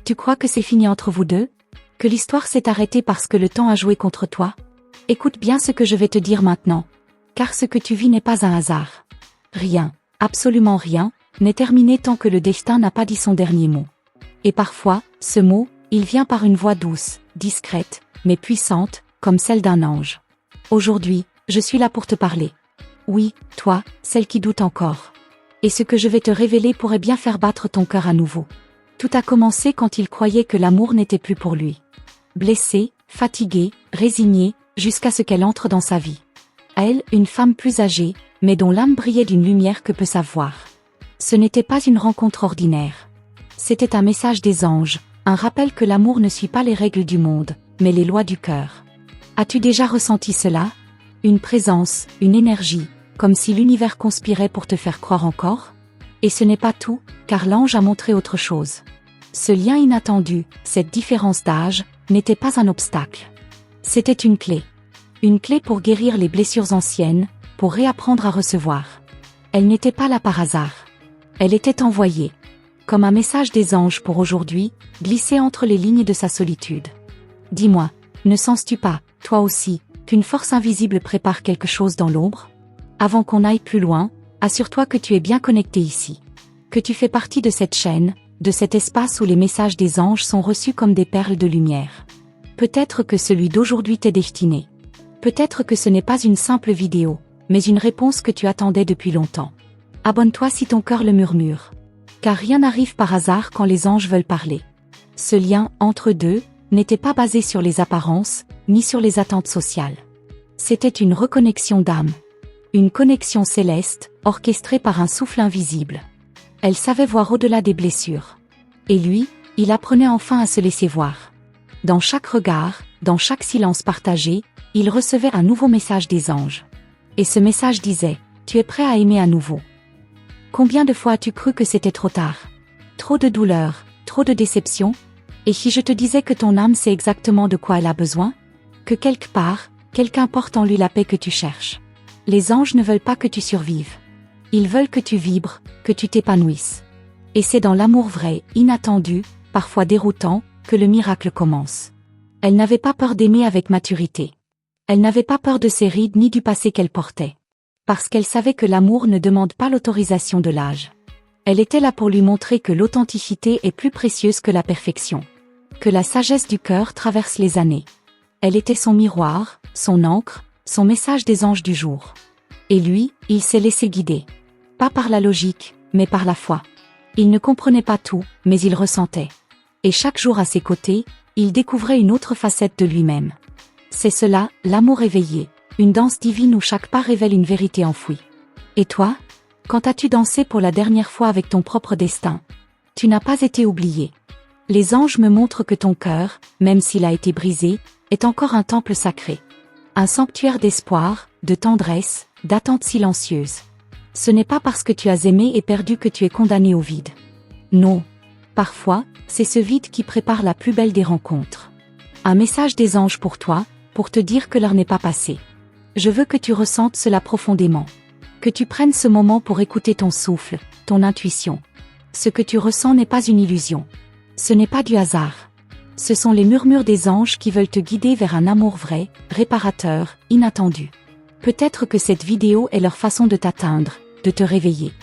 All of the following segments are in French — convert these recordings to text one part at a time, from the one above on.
Tu crois que c'est fini entre vous deux? Que l'histoire s'est arrêtée parce que le temps a joué contre toi? Écoute bien ce que je vais te dire maintenant. Car ce que tu vis n'est pas un hasard. Rien, absolument rien, n'est terminé tant que le destin n'a pas dit son dernier mot. Et parfois, ce mot, il vient par une voix douce, discrète, mais puissante, comme celle d'un ange. Aujourd'hui, je suis là pour te parler. Oui, toi, celle qui doute encore. Et ce que je vais te révéler pourrait bien faire battre ton cœur à nouveau. Tout a commencé quand il croyait que l'amour n'était plus pour lui. Blessé, fatigué, résigné, jusqu'à ce qu'elle entre dans sa vie. Elle, une femme plus âgée, mais dont l'âme brillait d'une lumière que peut savoir. Ce n'était pas une rencontre ordinaire. C'était un message des anges, un rappel que l'amour ne suit pas les règles du monde, mais les lois du cœur. As-tu déjà ressenti cela? Une présence, une énergie, comme si l'univers conspirait pour te faire croire encore? Et ce n'est pas tout, car l'ange a montré autre chose. Ce lien inattendu, cette différence d'âge, n'était pas un obstacle. C'était une clé. Une clé pour guérir les blessures anciennes, pour réapprendre à recevoir. Elle n'était pas là par hasard. Elle était envoyée. Comme un message des anges pour aujourd'hui, glissé entre les lignes de sa solitude. Dis-moi, ne sens-tu pas, toi aussi, qu'une force invisible prépare quelque chose dans l'ombre? Avant qu'on aille plus loin, assure-toi que tu es bien connecté ici. Que tu fais partie de cette chaîne, de cet espace où les messages des anges sont reçus comme des perles de lumière. Peut-être que celui d'aujourd'hui t'est destiné. Peut-être que ce n'est pas une simple vidéo, mais une réponse que tu attendais depuis longtemps. Abonne-toi si ton cœur le murmure. Car rien n'arrive par hasard quand les anges veulent parler. Ce lien entre deux n'était pas basé sur les apparences, ni sur les attentes sociales. C'était une reconnexion d'âme. Une connexion céleste, orchestrée par un souffle invisible. Elle savait voir au-delà des blessures. Et lui, il apprenait enfin à se laisser voir. Dans chaque regard, dans chaque silence partagé, il recevait un nouveau message des anges. Et ce message disait, tu es prêt à aimer à nouveau. Combien de fois as-tu cru que c'était trop tard? Trop de douleur, trop de déception? Et si je te disais que ton âme sait exactement de quoi elle a besoin? Que quelque part, quelqu'un porte en lui la paix que tu cherches. Les anges ne veulent pas que tu survives. Ils veulent que tu vibres, que tu t'épanouisses. Et c'est dans l'amour vrai, inattendu, parfois déroutant, que le miracle commence. Elle n'avait pas peur d'aimer avec maturité. Elle n'avait pas peur de ses rides ni du passé qu'elle portait. Parce qu'elle savait que l'amour ne demande pas l'autorisation de l'âge. Elle était là pour lui montrer que l'authenticité est plus précieuse que la perfection. Que la sagesse du cœur traverse les années. Elle était son miroir, son encre, son message des anges du jour. Et lui, il s'est laissé guider. Pas par la logique, mais par la foi. Il ne comprenait pas tout, mais il ressentait. Et chaque jour à ses côtés, il découvrait une autre facette de lui-même. C'est cela, l'amour éveillé, une danse divine où chaque pas révèle une vérité enfouie. Et toi? Quand as-tu dansé pour la dernière fois avec ton propre destin? Tu n'as pas été oublié. Les anges me montrent que ton cœur, même s'il a été brisé, est encore un temple sacré. Un sanctuaire d'espoir, de tendresse, d'attente silencieuse. Ce n'est pas parce que tu as aimé et perdu que tu es condamné au vide. Non. Parfois, c'est ce vide qui prépare la plus belle des rencontres. Un message des anges pour toi, pour te dire que l'heure n'est pas passée. Je veux que tu ressentes cela profondément. Que tu prennes ce moment pour écouter ton souffle, ton intuition. Ce que tu ressens n'est pas une illusion. Ce n'est pas du hasard. Ce sont les murmures des anges qui veulent te guider vers un amour vrai, réparateur, inattendu. Peut-être que cette vidéo est leur façon de t'atteindre, de te réveiller.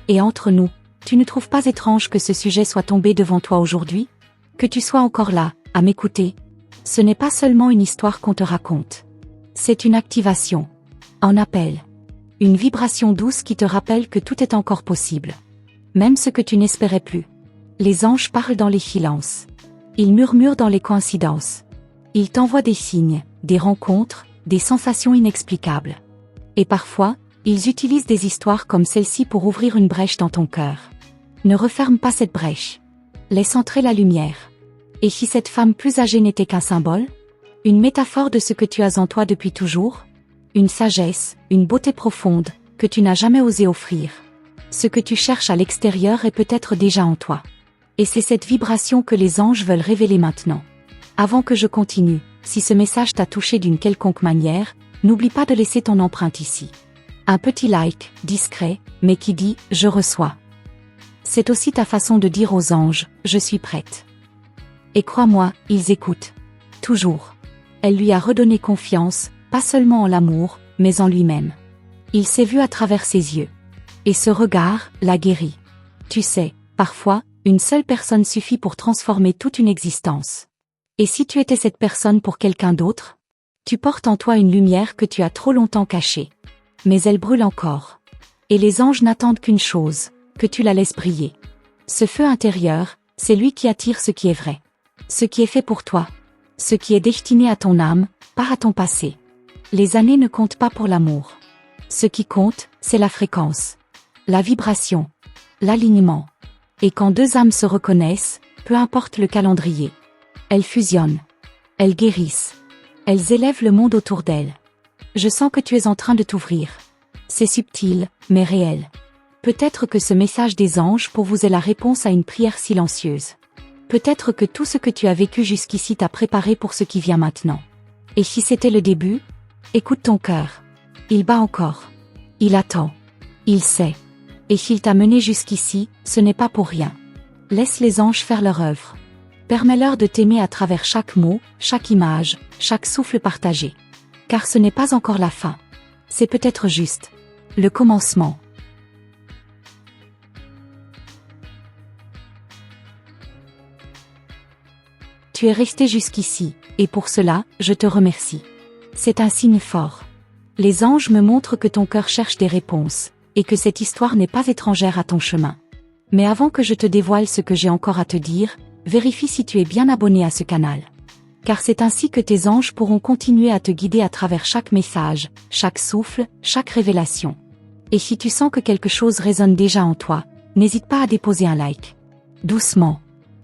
Et entre nous, tu ne trouves pas étrange que ce sujet soit tombé devant toi aujourd'hui? Que tu sois encore là, à m'écouter? Ce n'est pas seulement une histoire qu'on te raconte. C'est une activation. Un appel. Une vibration douce qui te rappelle que tout est encore possible. Même ce que tu n'espérais plus. Les anges parlent dans les silences. Ils murmurent dans les coïncidences. Ils t'envoient des signes, des rencontres, des sensations inexplicables. Et parfois, ils utilisent des histoires comme celle-ci pour ouvrir une brèche dans ton cœur. Ne referme pas cette brèche. Laisse entrer la lumière. Et si cette femme plus âgée n'était qu'un symbole? Une métaphore de ce que tu as en toi depuis toujours? Une sagesse, une beauté profonde, que tu n'as jamais osé offrir. Ce que tu cherches à l'extérieur est peut-être déjà en toi. Et c'est cette vibration que les anges veulent révéler maintenant. Avant que je continue, si ce message t'a touché d'une quelconque manière, n'oublie pas de laisser ton empreinte ici. Un petit like, discret, mais qui dit « Je reçois ». C'est aussi ta façon de dire aux anges « Je suis prête ». Et crois-moi, ils écoutent. Toujours. Elle lui a redonné confiance, pas seulement en l'amour, mais en lui-même. Il s'est vu à travers ses yeux. Et ce regard l'a guéri. Tu sais, parfois, une seule personne suffit pour transformer toute une existence. Et si tu étais cette personne pour quelqu'un d'autre? Tu portes en toi une lumière que tu as trop longtemps cachée. Mais elle brûle encore. Et les anges n'attendent qu'une chose, que tu la laisses briller. Ce feu intérieur, c'est lui qui attire ce qui est vrai. Ce qui est fait pour toi. Ce qui est destiné à ton âme, pas à ton passé. Les années ne comptent pas pour l'amour. Ce qui compte, c'est la fréquence. La vibration. L'alignement. Et quand deux âmes se reconnaissent, peu importe le calendrier. Elles fusionnent. Elles guérissent. Elles élèvent le monde autour d'elles. Je sens que tu es en train de t'ouvrir. C'est subtil, mais réel. Peut-être que ce message des anges pour vous est la réponse à une prière silencieuse. Peut-être que tout ce que tu as vécu jusqu'ici t'a préparé pour ce qui vient maintenant. Et si c'était le début? Écoute ton cœur. Il bat encore. Il attend. Il sait. Et s'il t'a mené jusqu'ici, ce n'est pas pour rien. Laisse les anges faire leur œuvre. Permets-leur de t'aimer à travers chaque mot, chaque image, chaque souffle partagé. Car ce n'est pas encore la fin. C'est peut-être juste le commencement. Tu es resté jusqu'ici, et pour cela, je te remercie. C'est un signe fort. Les anges me montrent que ton cœur cherche des réponses, et que cette histoire n'est pas étrangère à ton chemin. Mais avant que je te dévoile ce que j'ai encore à te dire, vérifie si tu es bien abonné à ce canal. Car c'est ainsi que tes anges pourront continuer à te guider à travers chaque message, chaque souffle, chaque révélation. Et si tu sens que quelque chose résonne déjà en toi, n'hésite pas à déposer un like. Doucement.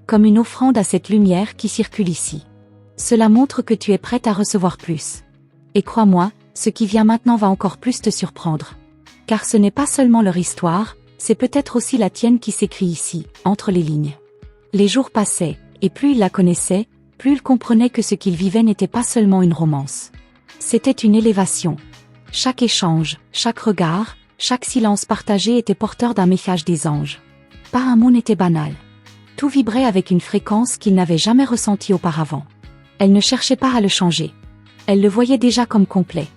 Comme une offrande à cette lumière qui circule ici. Cela montre que tu es prête à recevoir plus. Et crois-moi, ce qui vient maintenant va encore plus te surprendre. Car ce n'est pas seulement leur histoire, c'est peut-être aussi la tienne qui s'écrit ici, entre les lignes. Les jours passaient, et plus il la connaissait, plus il comprenait que ce qu'il vivait n'était pas seulement une romance. C'était une élévation. Chaque échange, chaque regard, chaque silence partagé était porteur d'un message des anges. Pas un mot n'était banal. Tout vibrait avec une fréquence qu'il n'avait jamais ressentie auparavant. Elle ne cherchait pas à le changer. Elle le voyait déjà comme complet.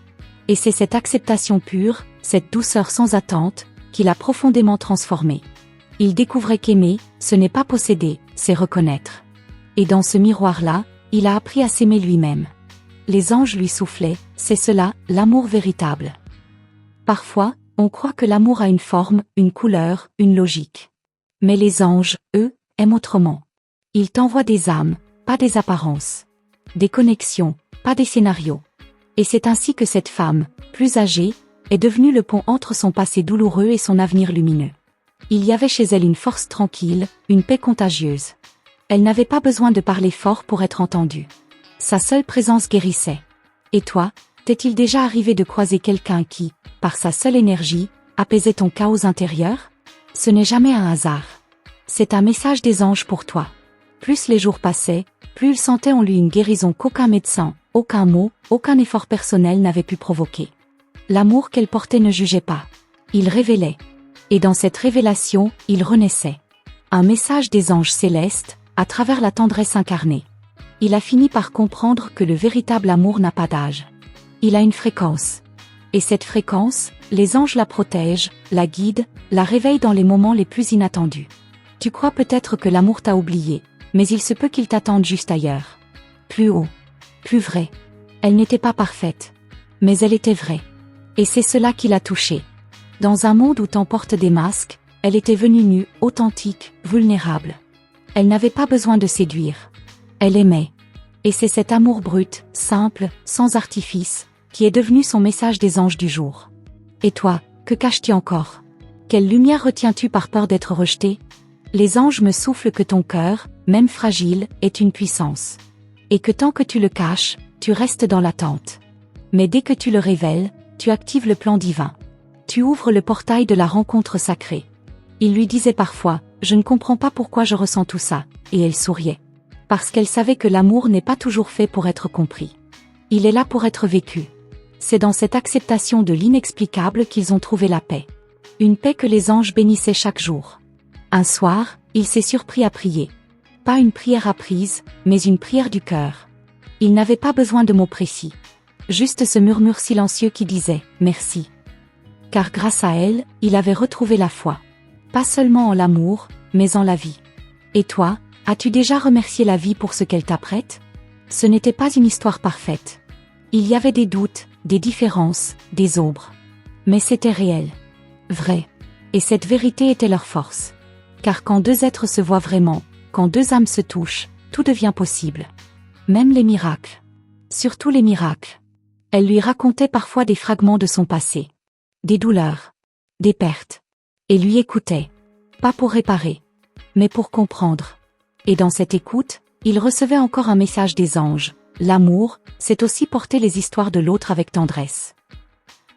Et c'est cette acceptation pure, cette douceur sans attente, qui l'a profondément transformé. Il découvrait qu'aimer, ce n'est pas posséder, c'est reconnaître. Et dans ce miroir-là, il a appris à s'aimer lui-même. Les anges lui soufflaient, c'est cela, l'amour véritable. Parfois, on croit que l'amour a une forme, une couleur, une logique. Mais les anges, eux, aiment autrement. Ils t'envoient des âmes, pas des apparences. Des connexions, pas des scénarios. Et c'est ainsi que cette femme, plus âgée, est devenue le pont entre son passé douloureux et son avenir lumineux. Il y avait chez elle une force tranquille, une paix contagieuse. Elle n'avait pas besoin de parler fort pour être entendue. Sa seule présence guérissait. Et toi, t'est-il déjà arrivé de croiser quelqu'un qui, par sa seule énergie, apaisait ton chaos intérieur? Ce n'est jamais un hasard. C'est un message des anges pour toi. Plus les jours passaient, plus il sentait en lui une guérison qu'aucun médecin, aucun mot, aucun effort personnel n'avait pu provoquer. L'amour qu'elle portait ne jugeait pas. Il révélait. Et dans cette révélation, il renaissait. Un message des anges célestes, à travers la tendresse incarnée. Il a fini par comprendre que le véritable amour n'a pas d'âge. Il a une fréquence. Et cette fréquence, les anges la protègent, la guident, la réveillent dans les moments les plus inattendus. Tu crois peut-être que l'amour t'a oublié, mais il se peut qu'il t'attende juste ailleurs. Plus haut. Plus vrai. Elle n'était pas parfaite. Mais elle était vraie. Et c'est cela qui l'a touchée. Dans un monde où t'en portes des masques, elle était venue nue, authentique, vulnérable. Elle n'avait pas besoin de séduire. Elle aimait. Et c'est cet amour brut, simple, sans artifice, qui est devenu son message des anges du jour. Et toi, que caches-tu encore? Quelle lumière retiens-tu par peur d'être rejeté? Les anges me soufflent que ton cœur, même fragile, est une puissance. Et que tant que tu le caches, tu restes dans l'attente. Mais dès que tu le révèles, tu actives le plan divin. Tu ouvres le portail de la rencontre sacrée. Il lui disait parfois, « Je ne comprends pas pourquoi je ressens tout ça », et elle souriait. Parce qu'elle savait que l'amour n'est pas toujours fait pour être compris. Il est là pour être vécu. C'est dans cette acceptation de l'inexplicable qu'ils ont trouvé la paix. Une paix que les anges bénissaient chaque jour. Un soir, il s'est surpris à prier. Pas une prière apprise, mais une prière du cœur. Il n'avait pas besoin de mots précis. Juste ce murmure silencieux qui disait « merci ». Car grâce à elle, il avait retrouvé la foi. Pas seulement en l'amour, mais en la vie. Et toi, as-tu déjà remercié la vie pour ce qu'elle t'apprête? Ce n'était pas une histoire parfaite. Il y avait des doutes, des différences, des ombres. Mais c'était réel. Vrai. Et cette vérité était leur force. Car quand deux êtres se voient vraiment, quand deux âmes se touchent, tout devient possible. Même les miracles. Surtout les miracles. Elle lui racontait parfois des fragments de son passé. Des douleurs. Des pertes. Et lui écoutait. Pas pour réparer. Mais pour comprendre. Et dans cette écoute, il recevait encore un message des anges. L'amour, c'est aussi porter les histoires de l'autre avec tendresse.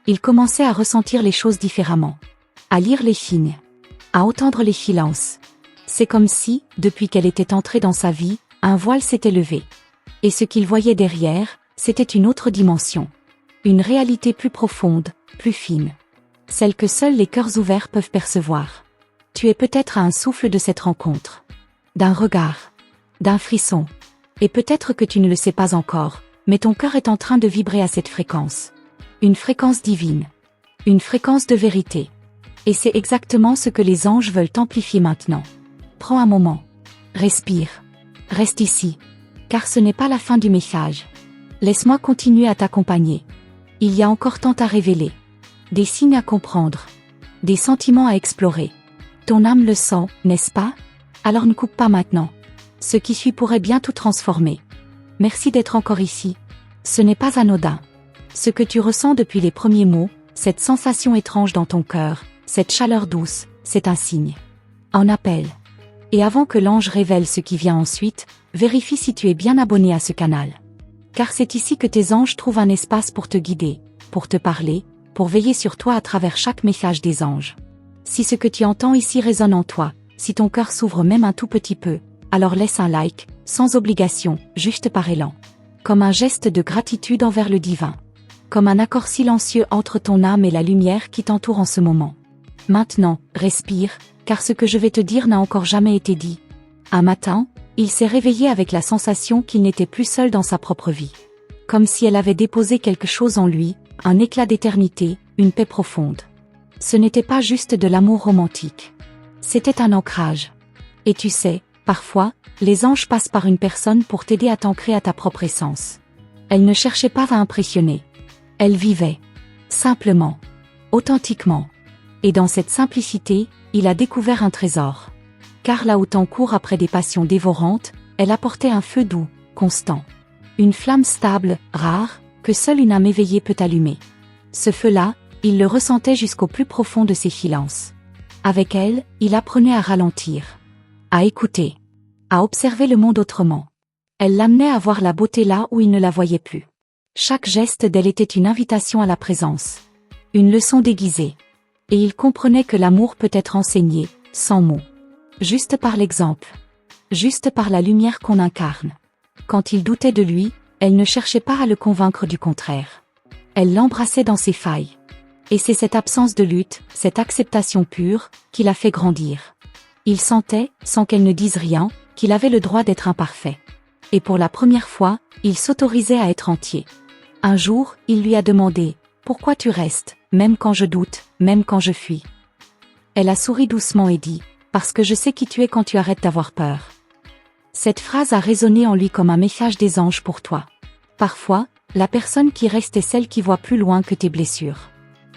Il commençait à ressentir les choses différemment. À lire les signes. À entendre les silences. C'est comme si, depuis qu'elle était entrée dans sa vie, un voile s'était levé. Et ce qu'il voyait derrière, c'était une autre dimension. Une réalité plus profonde, plus fine. Celle que seuls les cœurs ouverts peuvent percevoir. Tu es peut-être à un souffle de cette rencontre. D'un regard. D'un frisson. Et peut-être que tu ne le sais pas encore, mais ton cœur est en train de vibrer à cette fréquence. Une fréquence divine. Une fréquence de vérité. Et c'est exactement ce que les anges veulent amplifier maintenant. Prends un moment. Respire. Reste ici. Car ce n'est pas la fin du message. Laisse-moi continuer à t'accompagner. Il y a encore tant à révéler. Des signes à comprendre. Des sentiments à explorer. Ton âme le sent, n'est-ce pas? Alors ne coupe pas maintenant. Ce qui suit pourrait bien tout transformer. Merci d'être encore ici. Ce n'est pas anodin. Ce que tu ressens depuis les premiers mots, cette sensation étrange dans ton cœur, cette chaleur douce, c'est un signe. Un appel. Et avant que l'ange révèle ce qui vient ensuite, vérifie si tu es bien abonné à ce canal. Car c'est ici que tes anges trouvent un espace pour te guider, pour te parler, pour veiller sur toi à travers chaque message des anges. Si ce que tu entends ici résonne en toi, si ton cœur s'ouvre même un tout petit peu, alors laisse un like, sans obligation, juste par élan. Comme un geste de gratitude envers le divin. Comme un accord silencieux entre ton âme et la lumière qui t'entoure en ce moment. Maintenant, respire, car ce que je vais te dire n'a encore jamais été dit. Un matin, il s'est réveillé avec la sensation qu'il n'était plus seul dans sa propre vie. Comme si elle avait déposé quelque chose en lui, un éclat d'éternité, une paix profonde. Ce n'était pas juste de l'amour romantique. C'était un ancrage. Et tu sais, parfois, les anges passent par une personne pour t'aider à t'ancrer à ta propre essence. Elle ne cherchait pas à impressionner. Elle vivait. Simplement. Authentiquement. Et dans cette simplicité, il a découvert un trésor. Car là où t'en cours après des passions dévorantes, elle apportait un feu doux, constant. Une flamme stable, rare, que seule une âme éveillée peut allumer. Ce feu-là, il le ressentait jusqu'au plus profond de ses silences. Avec elle, il apprenait à ralentir. À écouter. À observer le monde autrement. Elle l'amenait à voir la beauté là où il ne la voyait plus. Chaque geste d'elle était une invitation à la présence. Une leçon déguisée. Et il comprenait que l'amour peut être enseigné, sans mots. Juste par l'exemple. Juste par la lumière qu'on incarne. Quand il doutait de lui, elle ne cherchait pas à le convaincre du contraire. Elle l'embrassait dans ses failles. Et c'est cette absence de lutte, cette acceptation pure, qui l'a fait grandir. Il sentait, sans qu'elle ne dise rien, qu'il avait le droit d'être imparfait. Et pour la première fois, il s'autorisait à être entier. Un jour, il lui a demandé « Pourquoi tu restes, même quand je doute, même quand je fuis ?» Elle a souri doucement et dit « Parce que je sais qui tu es quand tu arrêtes d'avoir peur. » Cette phrase a résonné en lui comme un message des anges pour toi. Parfois, la personne qui reste est celle qui voit plus loin que tes blessures.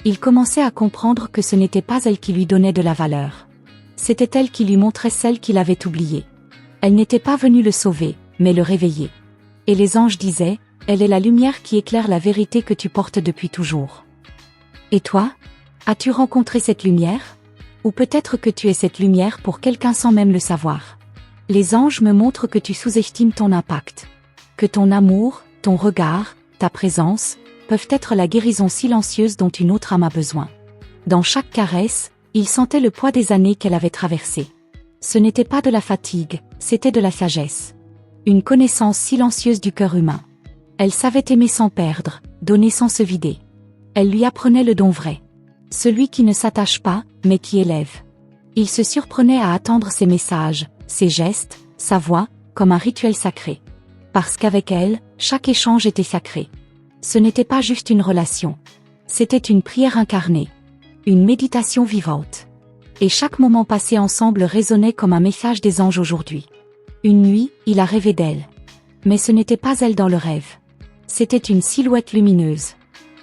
Il commençait à comprendre que ce n'était pas elle qui lui donnait de la valeur. C'était elle qui lui montrait celle qu'il avait oubliée. Elle n'était pas venue le sauver, mais le réveiller. Et les anges disaient, elle est la lumière qui éclaire la vérité que tu portes depuis toujours. Et toi? As-tu rencontré cette lumière? Ou peut-être que tu es cette lumière pour quelqu'un sans même le savoir. Les anges me montrent que tu sous-estimes ton impact. Que ton amour, ton regard, ta présence, peuvent être la guérison silencieuse dont une autre âme a besoin. Dans chaque caresse, il sentait le poids des années qu'elle avait traversées. Ce n'était pas de la fatigue, c'était de la sagesse. Une connaissance silencieuse du cœur humain. Elle savait aimer sans perdre, donner sans se vider. Elle lui apprenait le don vrai. Celui qui ne s'attache pas, mais qui élève. Il se surprenait à attendre ses messages, ses gestes, sa voix, comme un rituel sacré. Parce qu'avec elle, chaque échange était sacré. Ce n'était pas juste une relation. C'était une prière incarnée. Une méditation vivante. Et chaque moment passé ensemble résonnait comme un message des anges aujourd'hui. Une nuit, il a rêvé d'elle. Mais ce n'était pas elle dans le rêve. C'était une silhouette lumineuse.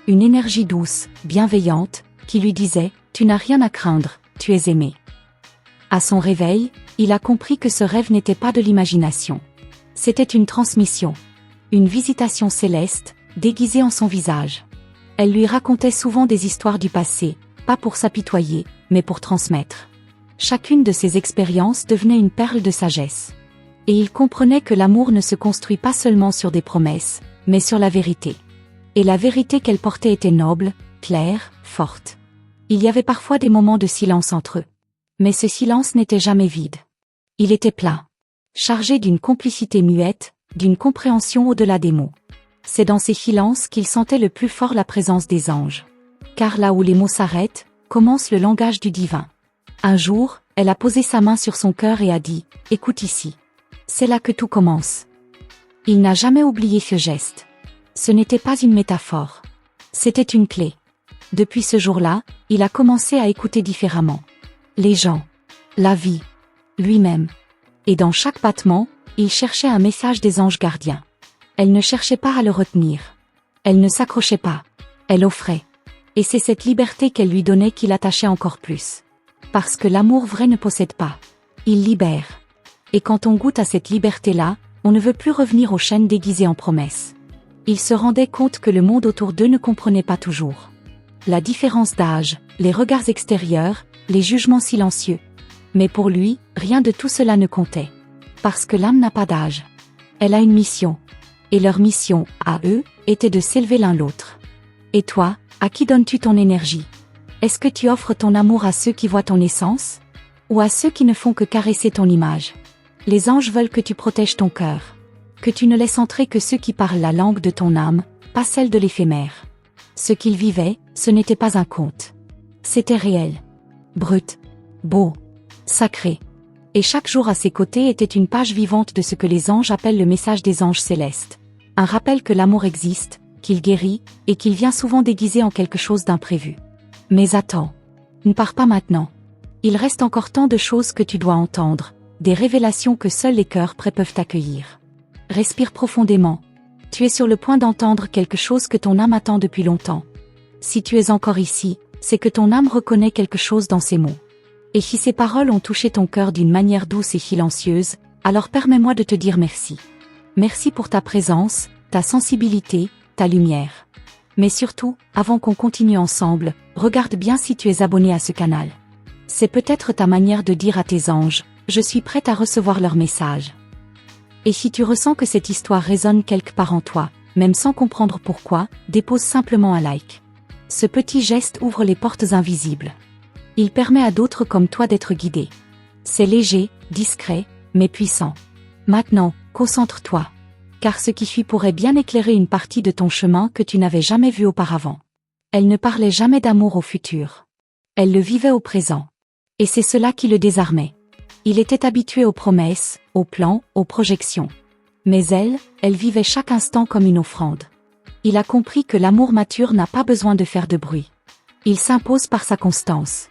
Une énergie douce, bienveillante, qui lui disait « Tu n'as rien à craindre, tu es aimé ». À son réveil, il a compris que ce rêve n'était pas de l'imagination. C'était une transmission. Une visitation céleste, déguisée en son visage. Elle lui racontait souvent des histoires du passé, pas pour s'apitoyer, mais pour transmettre. Chacune de ces expériences devenait une perle de sagesse. Et il comprenait que l'amour ne se construit pas seulement sur des promesses, mais sur la vérité. Et la vérité qu'elle portait était noble, claire, forte. Il y avait parfois des moments de silence entre eux. Mais ce silence n'était jamais vide. Il était plein. Chargé d'une complicité muette, d'une compréhension au-delà des mots. C'est dans ces silences qu'il sentait le plus fort la présence des anges. Car là où les mots s'arrêtent, commence le langage du divin. Un jour, elle a posé sa main sur son cœur et a dit « Écoute ici ». C'est là que tout commence. Il n'a jamais oublié ce geste. Ce n'était pas une métaphore. C'était une clé. Depuis ce jour-là, il a commencé à écouter différemment. Les gens, la vie, lui-même. Et dans chaque battement, il cherchait un message des anges gardiens. Elle ne cherchait pas à le retenir. Elle ne s'accrochait pas. Elle offrait. Et c'est cette liberté qu'elle lui donnait qui l'attachait encore plus. Parce que l'amour vrai ne possède pas. Il libère. Et quand on goûte à cette liberté-là, on ne veut plus revenir aux chaînes déguisées en promesses. Il se rendait compte que le monde autour d'eux ne comprenait pas toujours. La différence d'âge, les regards extérieurs, les jugements silencieux. Mais pour lui, rien de tout cela ne comptait. Parce que l'âme n'a pas d'âge. Elle a une mission. Et leur mission, à eux, était de s'élever l'un l'autre. Et toi, à qui donnes-tu ton énergie? Est-ce que tu offres ton amour à ceux qui voient ton essence? Ou à ceux qui ne font que caresser ton image? Les anges veulent que tu protèges ton cœur. Que tu ne laisses entrer que ceux qui parlent la langue de ton âme, pas celle de l'éphémère. Ce qu'ils vivaient, ce n'était pas un conte. C'était réel. Brut. Beau. Sacré. Et chaque jour à ses côtés était une page vivante de ce que les anges appellent le message des anges célestes. Un rappel que l'amour existe, qu'il guérit, et qu'il vient souvent déguisé en quelque chose d'imprévu. Mais attends. Ne pars pas maintenant. Il reste encore tant de choses que tu dois entendre, des révélations que seuls les cœurs prêts peuvent accueillir. Respire profondément. Tu es sur le point d'entendre quelque chose que ton âme attend depuis longtemps. Si tu es encore ici, c'est que ton âme reconnaît quelque chose dans ces mots. Et si ces paroles ont touché ton cœur d'une manière douce et silencieuse, alors permets-moi de te dire merci. Merci pour ta présence, ta sensibilité, ta lumière. Mais surtout, avant qu'on continue ensemble, regarde bien si tu es abonné à ce canal. C'est peut-être ta manière de dire à tes anges, je suis prête à recevoir leur message. Et si tu ressens que cette histoire résonne quelque part en toi, même sans comprendre pourquoi, dépose simplement un like. Ce petit geste ouvre les portes invisibles. Il permet à d'autres comme toi d'être guidés. C'est léger, discret, mais puissant. Maintenant, concentre-toi. Car ce qui suit pourrait bien éclairer une partie de ton chemin que tu n'avais jamais vu auparavant. Elle ne parlait jamais d'amour au futur. Elle le vivait au présent. Et c'est cela qui le désarmait. Il était habitué aux promesses, aux plans, aux projections. Mais elle vivait chaque instant comme une offrande. Il a compris que l'amour mature n'a pas besoin de faire de bruit. Il s'impose par sa constance.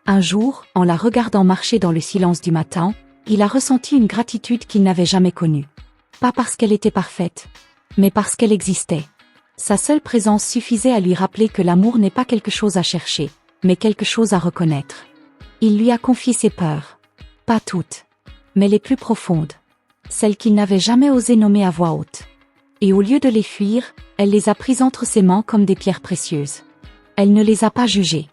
Un jour, en la regardant marcher dans le silence du matin, il a ressenti une gratitude qu'il n'avait jamais connue. Pas parce qu'elle était parfaite, mais parce qu'elle existait. Sa seule présence suffisait à lui rappeler que l'amour n'est pas quelque chose à chercher, mais quelque chose à reconnaître. Il lui a confié ses peurs. Pas toutes, mais les plus profondes. Celles qu'il n'avait jamais osé nommer à voix haute. Et au lieu de les fuir, elle les a prises entre ses mains comme des pierres précieuses. Elle ne les a pas jugées.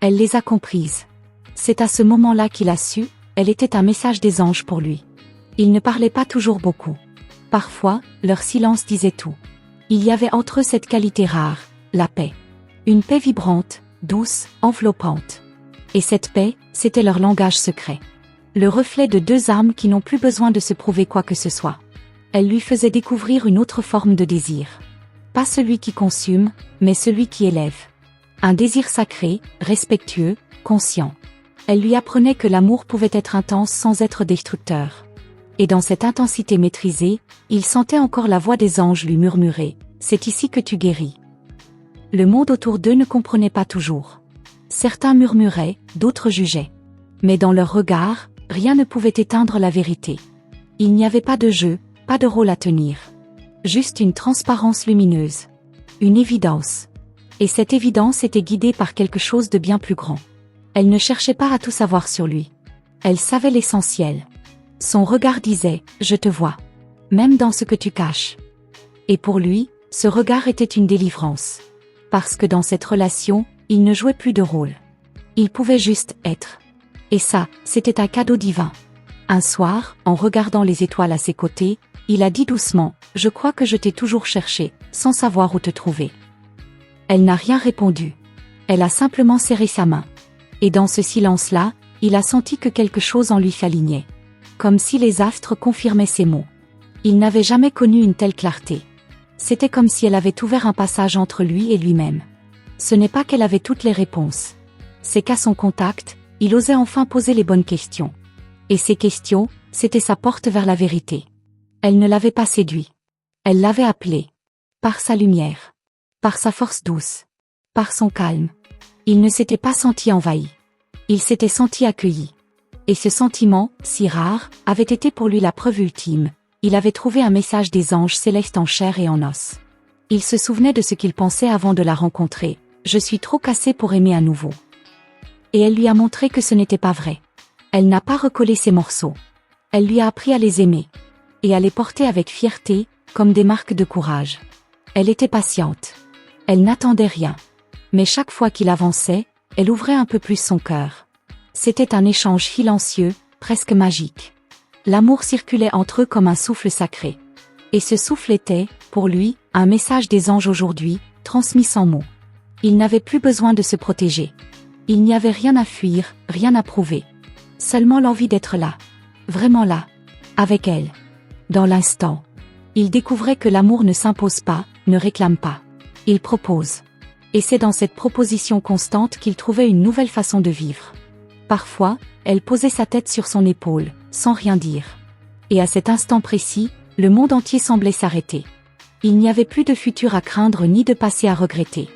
Elle les a comprises. C'est à ce moment-là qu'il a su, elle était un message des anges pour lui. Ils ne parlaient pas toujours beaucoup. Parfois, leur silence disait tout. Il y avait entre eux cette qualité rare, la paix. Une paix vibrante, douce, enveloppante. Et cette paix, c'était leur langage secret. Le reflet de deux âmes qui n'ont plus besoin de se prouver quoi que ce soit. Elle lui faisait découvrir une autre forme de désir. Pas celui qui consume, mais celui qui élève. Un désir sacré, respectueux, conscient. Elle lui apprenait que l'amour pouvait être intense sans être destructeur. Et dans cette intensité maîtrisée, il sentait encore la voix des anges lui murmurer « C'est ici que tu guéris ». Le monde autour d'eux ne comprenait pas toujours. Certains murmuraient, d'autres jugeaient. Mais dans leur regard, rien ne pouvait éteindre la vérité. Il n'y avait pas de jeu, pas de rôle à tenir. Juste une transparence lumineuse. Une évidence. Et cette évidence était guidée par quelque chose de bien plus grand. Elle ne cherchait pas à tout savoir sur lui. Elle savait l'essentiel. Son regard disait « Je te vois. Même dans ce que tu caches ». Et pour lui, ce regard était une délivrance. Parce que dans cette relation, il ne jouait plus de rôle. Il pouvait juste être. Et ça, c'était un cadeau divin. Un soir, en regardant les étoiles à ses côtés, il a dit doucement « Je crois que je t'ai toujours cherché, sans savoir où te trouver ». Elle n'a rien répondu. Elle a simplement serré sa main. Et dans ce silence-là, il a senti que quelque chose en lui s'alignait. Comme si les astres confirmaient ses mots. Il n'avait jamais connu une telle clarté. C'était comme si elle avait ouvert un passage entre lui et lui-même. Ce n'est pas qu'elle avait toutes les réponses. C'est qu'à son contact, il osait enfin poser les bonnes questions. Et ces questions, c'était sa porte vers la vérité. Elle ne l'avait pas séduit. Elle l'avait appelé. Par sa lumière. Par sa force douce. Par son calme. Il ne s'était pas senti envahi. Il s'était senti accueilli. Et ce sentiment, si rare, avait été pour lui la preuve ultime. Il avait trouvé un message des anges célestes en chair et en os. Il se souvenait de ce qu'il pensait avant de la rencontrer. « Je suis trop cassé pour aimer à nouveau ». Et elle lui a montré que ce n'était pas vrai. Elle n'a pas recollé ses morceaux. Elle lui a appris à les aimer. Et à les porter avec fierté, comme des marques de courage. Elle était patiente. Elle n'attendait rien. Mais chaque fois qu'il avançait, elle ouvrait un peu plus son cœur. C'était un échange silencieux, presque magique. L'amour circulait entre eux comme un souffle sacré. Et ce souffle était, pour lui, un message des anges aujourd'hui, transmis sans mots. Il n'avait plus besoin de se protéger. Il n'y avait rien à fuir, rien à prouver. Seulement l'envie d'être là. Vraiment là. Avec elle. Dans l'instant. Il découvrait que l'amour ne s'impose pas, ne réclame pas. Il propose. Et c'est dans cette proposition constante qu'il trouvait une nouvelle façon de vivre. Parfois, elle posait sa tête sur son épaule, sans rien dire. Et à cet instant précis, le monde entier semblait s'arrêter. Il n'y avait plus de futur à craindre ni de passé à regretter.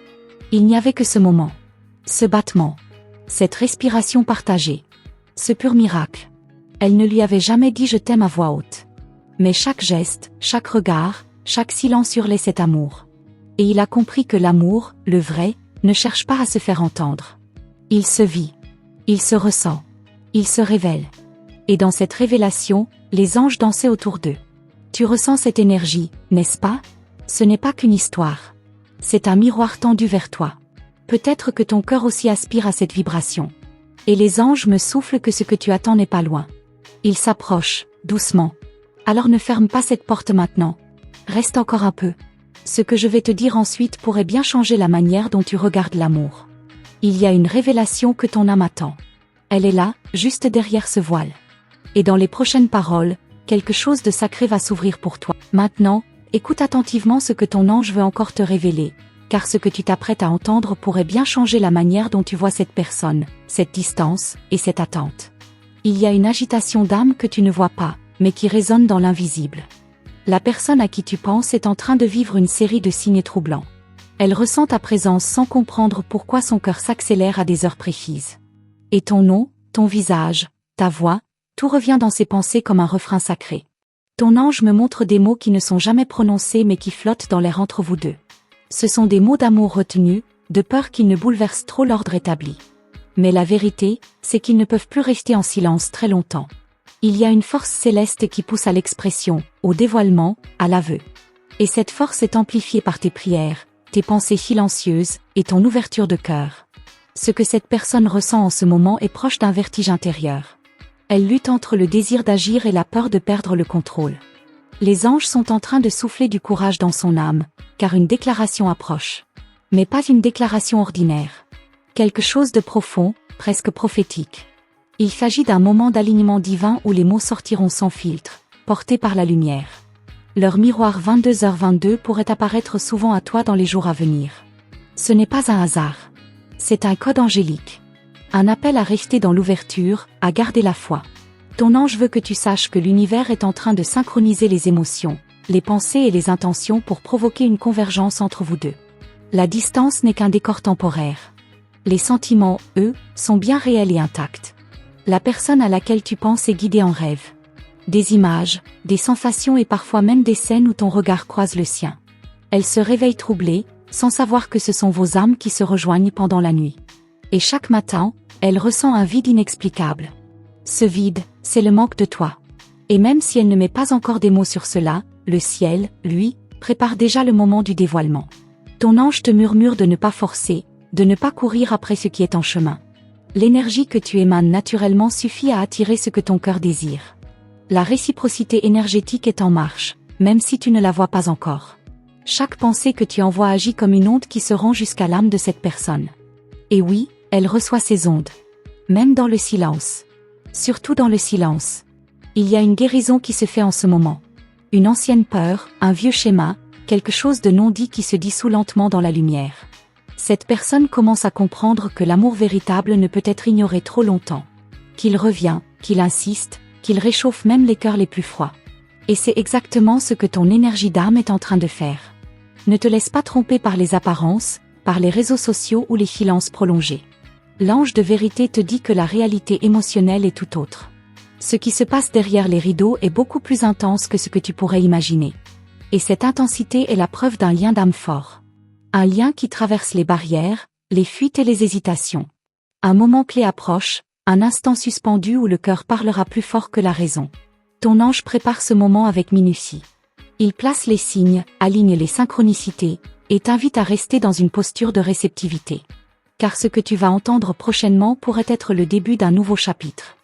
Il n'y avait que ce moment. Ce battement. Cette respiration partagée. Ce pur miracle. Elle ne lui avait jamais dit « je t'aime » à voix haute. Mais chaque geste, chaque regard, chaque silence hurlait cet amour. Et il a compris que l'amour, le vrai, ne cherche pas à se faire entendre. Il se vit. Il se ressent. Il se révèle. Et dans cette révélation, les anges dansaient autour d'eux. Tu ressens cette énergie, n'est-ce pas? Ce n'est pas qu'une histoire. C'est un miroir tendu vers toi. Peut-être que ton cœur aussi aspire à cette vibration. Et les anges me soufflent que ce que tu attends n'est pas loin. Ils s'approchent, doucement. Alors ne ferme pas cette porte maintenant. Reste encore un peu. Ce que je vais te dire ensuite pourrait bien changer la manière dont tu regardes l'amour. Il y a une révélation que ton âme attend. Elle est là, juste derrière ce voile. Et dans les prochaines paroles, quelque chose de sacré va s'ouvrir pour toi. Maintenant, écoute attentivement ce que ton ange veut encore te révéler, car ce que tu t'apprêtes à entendre pourrait bien changer la manière dont tu vois cette personne, cette distance, et cette attente. Il y a une agitation d'âme que tu ne vois pas, mais qui résonne dans l'invisible. La personne à qui tu penses est en train de vivre une série de signes troublants. Elle ressent ta présence sans comprendre pourquoi son cœur s'accélère à des heures précises. Et ton nom, ton visage, ta voix, tout revient dans ses pensées comme un refrain sacré. Ton ange me montre des mots qui ne sont jamais prononcés mais qui flottent dans l'air entre vous deux. Ce sont des mots d'amour retenus, de peur qu'ils ne bouleversent trop l'ordre établi. Mais la vérité, c'est qu'ils ne peuvent plus rester en silence très longtemps. Il y a une force céleste qui pousse à l'expression, au dévoilement, à l'aveu. Et cette force est amplifiée par tes prières, tes pensées silencieuses, et ton ouverture de cœur. Ce que cette personne ressent en ce moment est proche d'un vertige intérieur. Elle lutte entre le désir d'agir et la peur de perdre le contrôle. Les anges sont en train de souffler du courage dans son âme, car une déclaration approche. Mais pas une déclaration ordinaire. Quelque chose de profond, presque prophétique. Il s'agit d'un moment d'alignement divin où les mots sortiront sans filtre, portés par la lumière. Leur miroir 22h22 pourrait apparaître souvent à toi dans les jours à venir. Ce n'est pas un hasard. C'est un code angélique. Un appel à rester dans l'ouverture, à garder la foi. Ton ange veut que tu saches que l'univers est en train de synchroniser les émotions, les pensées et les intentions pour provoquer une convergence entre vous deux. La distance n'est qu'un décor temporaire. Les sentiments, eux, sont bien réels et intacts. La personne à laquelle tu penses est guidée en rêve. Des images, des sensations et parfois même des scènes où ton regard croise le sien. Elle se réveille troublée, sans savoir que ce sont vos âmes qui se rejoignent pendant la nuit. Et chaque matin, elle ressent un vide inexplicable. Ce vide, c'est le manque de toi. Et même si elle ne met pas encore des mots sur cela, le ciel, lui, prépare déjà le moment du dévoilement. Ton ange te murmure de ne pas forcer, de ne pas courir après ce qui est en chemin. L'énergie que tu émanes naturellement suffit à attirer ce que ton cœur désire. La réciprocité énergétique est en marche, même si tu ne la vois pas encore. Chaque pensée que tu envoies agit comme une onde qui se rend jusqu'à l'âme de cette personne. Et oui, elle reçoit ces ondes. Même dans le silence. Surtout dans le silence. Il y a une guérison qui se fait en ce moment. Une ancienne peur, un vieux schéma, quelque chose de non dit qui se dissout lentement dans la lumière. Cette personne commence à comprendre que l'amour véritable ne peut être ignoré trop longtemps. Qu'il revient, qu'il insiste, qu'il réchauffe même les cœurs les plus froids. Et c'est exactement ce que ton énergie d'âme est en train de faire. Ne te laisse pas tromper par les apparences, par les réseaux sociaux ou les silences prolongés. L'ange de vérité te dit que la réalité émotionnelle est tout autre. Ce qui se passe derrière les rideaux est beaucoup plus intense que ce que tu pourrais imaginer. Et cette intensité est la preuve d'un lien d'âme fort. Un lien qui traverse les barrières, les fuites et les hésitations. Un moment clé approche, un instant suspendu où le cœur parlera plus fort que la raison. Ton ange prépare ce moment avec minutie. Il place les signes, aligne les synchronicités, et t'invite à rester dans une posture de réceptivité. Car ce que tu vas entendre prochainement pourrait être le début d'un nouveau chapitre.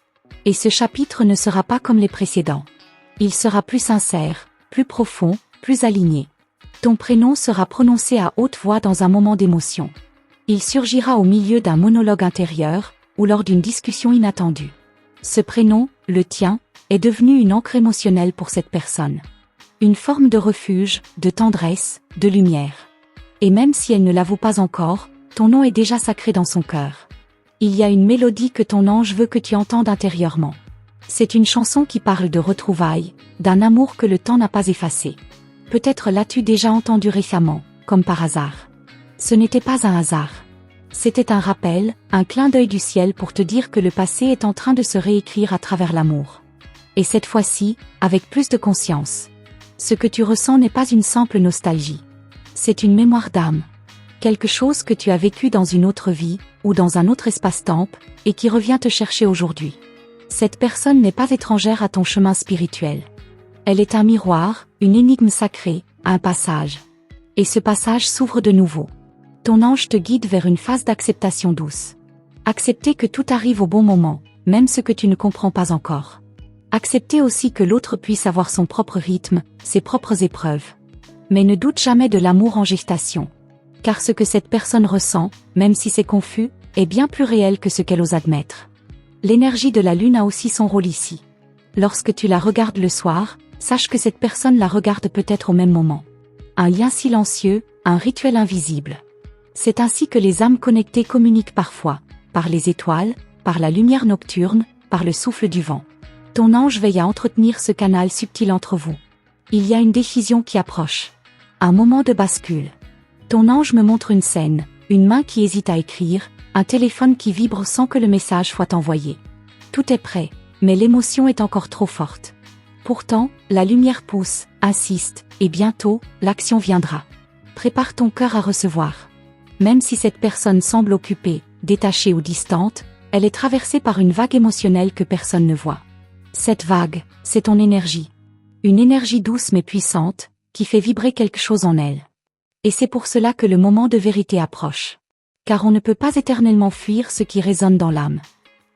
Et ce chapitre ne sera pas comme les précédents. Il sera plus sincère, plus profond, plus aligné. Ton prénom sera prononcé à haute voix dans un moment d'émotion. Il surgira au milieu d'un monologue intérieur, ou lors d'une discussion inattendue. Ce prénom, le tien, est devenu une ancre émotionnelle pour cette personne. Une forme de refuge, de tendresse, de lumière. Et même si elle ne l'avoue pas encore, ton nom est déjà sacré dans son cœur. Il y a une mélodie que ton ange veut que tu entendes intérieurement. C'est une chanson qui parle de retrouvailles, d'un amour que le temps n'a pas effacé. Peut-être l'as-tu déjà entendu récemment, comme par hasard. Ce n'était pas un hasard. C'était un rappel, un clin d'œil du ciel pour te dire que le passé est en train de se réécrire à travers l'amour. Et cette fois-ci, avec plus de conscience. Ce que tu ressens n'est pas une simple nostalgie. C'est une mémoire d'âme. Quelque chose que tu as vécu dans une autre vie, ou dans un autre espace-temps, et qui revient te chercher aujourd'hui. Cette personne n'est pas étrangère à ton chemin spirituel. Elle est un miroir, une énigme sacrée, un passage. Et ce passage s'ouvre de nouveau. Ton ange te guide vers une phase d'acceptation douce. Accepter que tout arrive au bon moment, même ce que tu ne comprends pas encore. Accepter aussi que l'autre puisse avoir son propre rythme, ses propres épreuves. Mais ne doute jamais de l'amour en gestation. Car ce que cette personne ressent, même si c'est confus, est bien plus réel que ce qu'elle ose admettre. L'énergie de la lune a aussi son rôle ici. Lorsque tu la regardes le soir, sache que cette personne la regarde peut-être au même moment. Un lien silencieux, un rituel invisible. C'est ainsi que les âmes connectées communiquent parfois, par les étoiles, par la lumière nocturne, par le souffle du vent. Ton ange veille à entretenir ce canal subtil entre vous. Il y a une décision qui approche. Un moment de bascule. Ton ange me montre une scène, une main qui hésite à écrire, un téléphone qui vibre sans que le message soit envoyé. Tout est prêt, mais l'émotion est encore trop forte. Pourtant, la lumière pousse, insiste, et bientôt, l'action viendra. Prépare ton cœur à recevoir. Même si cette personne semble occupée, détachée ou distante, elle est traversée par une vague émotionnelle que personne ne voit. Cette vague, c'est ton énergie. Une énergie douce mais puissante, qui fait vibrer quelque chose en elle. Et c'est pour cela que le moment de vérité approche. Car on ne peut pas éternellement fuir ce qui résonne dans l'âme.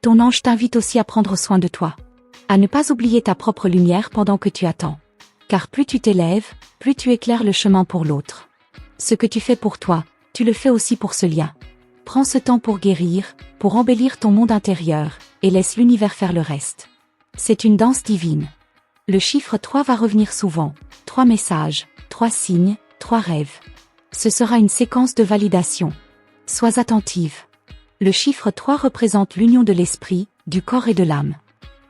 Ton ange t'invite aussi à prendre soin de toi. À ne pas oublier ta propre lumière pendant que tu attends. Car plus tu t'élèves, plus tu éclaires le chemin pour l'autre. Ce que tu fais pour toi, tu le fais aussi pour ce lien. Prends ce temps pour guérir, pour embellir ton monde intérieur, et laisse l'univers faire le reste. C'est une danse divine. Le chiffre 3 va revenir souvent. 3 messages, 3 signes, 3 rêves. Ce sera une séquence de validation. Sois attentive. Le chiffre 3 représente l'union de l'esprit, du corps et de l'âme.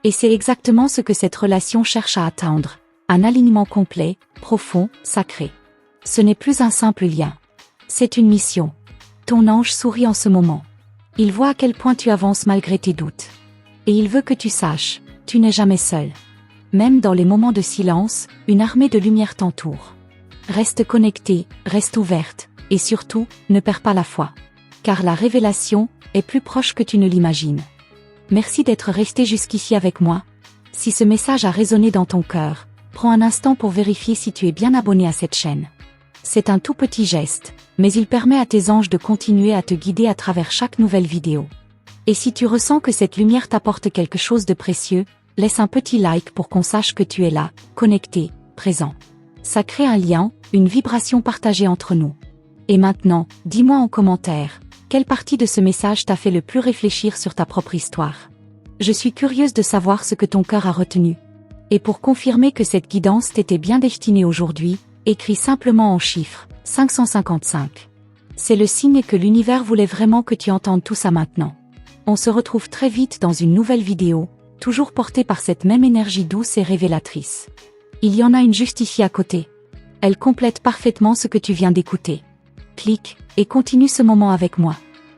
Et c'est exactement ce que cette relation cherche à atteindre. Un alignement complet, profond, sacré. Ce n'est plus un simple lien. C'est une mission. Ton ange sourit en ce moment. Il voit à quel point tu avances malgré tes doutes. Et il veut que tu saches, tu n'es jamais seul. Même dans les moments de silence, une armée de lumière t'entoure. Reste connecté, reste ouverte, et surtout, ne perds pas la foi. Car la révélation est plus proche que tu ne l'imagines. Merci d'être resté jusqu'ici avec moi. Si ce message a résonné dans ton cœur, prends un instant pour vérifier si tu es bien abonné à cette chaîne. C'est un tout petit geste, mais il permet à tes anges de continuer à te guider à travers chaque nouvelle vidéo. Et si tu ressens que cette lumière t'apporte quelque chose de précieux, laisse un petit like pour qu'on sache que tu es là, connecté, présent. Ça crée un lien, une vibration partagée entre nous. Et maintenant, dis-moi en commentaire, quelle partie de ce message t'a fait le plus réfléchir sur ta propre histoire? Je suis curieuse de savoir ce que ton cœur a retenu. Et pour confirmer que cette guidance t'était bien destinée aujourd'hui, écris simplement en chiffres, 555. C'est le signe que l'univers voulait vraiment que tu entendes tout ça maintenant. On se retrouve très vite dans une nouvelle vidéo, toujours portée par cette même énergie douce et révélatrice. Il y en a une juste ici à côté. Elle complète parfaitement ce que tu viens d'écouter. Clique, et continue ce moment avec moi.